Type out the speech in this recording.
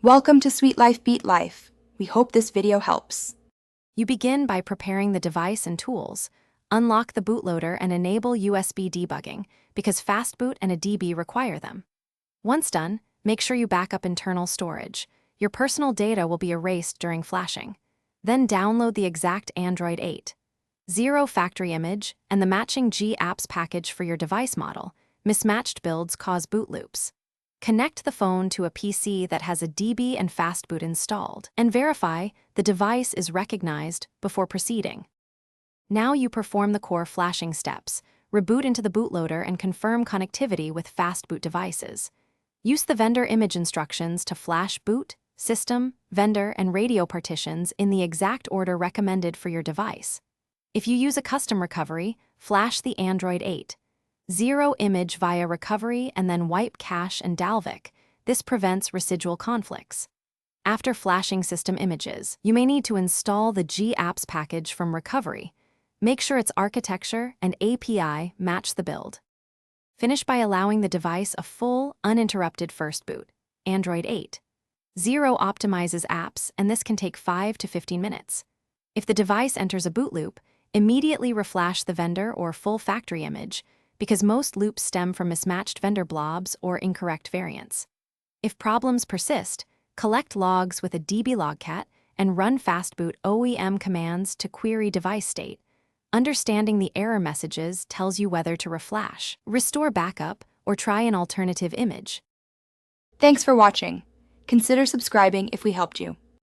Welcome to Sweet Life Beat Life. We hope this video helps. You begin by preparing the device and tools. Unlock the bootloader and enable USB debugging, because Fastboot and a DB require them. Once done, make sure you back up internal storage. Your personal data will be erased during flashing. Then download the exact Android 8.0 factory image and the matching G-Apps package for your device model. Mismatched builds cause boot loops. Connect the phone to a PC that has a DB and Fastboot installed, and verify the device is recognized before proceeding. Now you perform the core flashing steps, reboot into the bootloader and confirm connectivity with Fastboot devices. Use the vendor image instructions to flash boot, system, vendor, and radio partitions in the exact order recommended for your device. If you use a custom recovery, flash the Android 8.0 image via recovery and then wipe cache and Dalvik. This prevents residual conflicts. After flashing system images, you may need to install the G-Apps package from recovery. Make sure its architecture and API match the build. Finish by allowing the device a full, uninterrupted first boot. Android 8.0 optimizes apps, and this can take 5 to 15 minutes. If the device enters a boot loop, immediately reflash the vendor or full factory image, because most loops stem from mismatched vendor blobs or incorrect variants. If problems persist, collect logs with a DB logcat and run Fastboot OEM commands to query device state. Understanding the error messages tells you whether to reflash, restore backup, or try an alternative image. Thanks for watching. Consider subscribing if we helped you.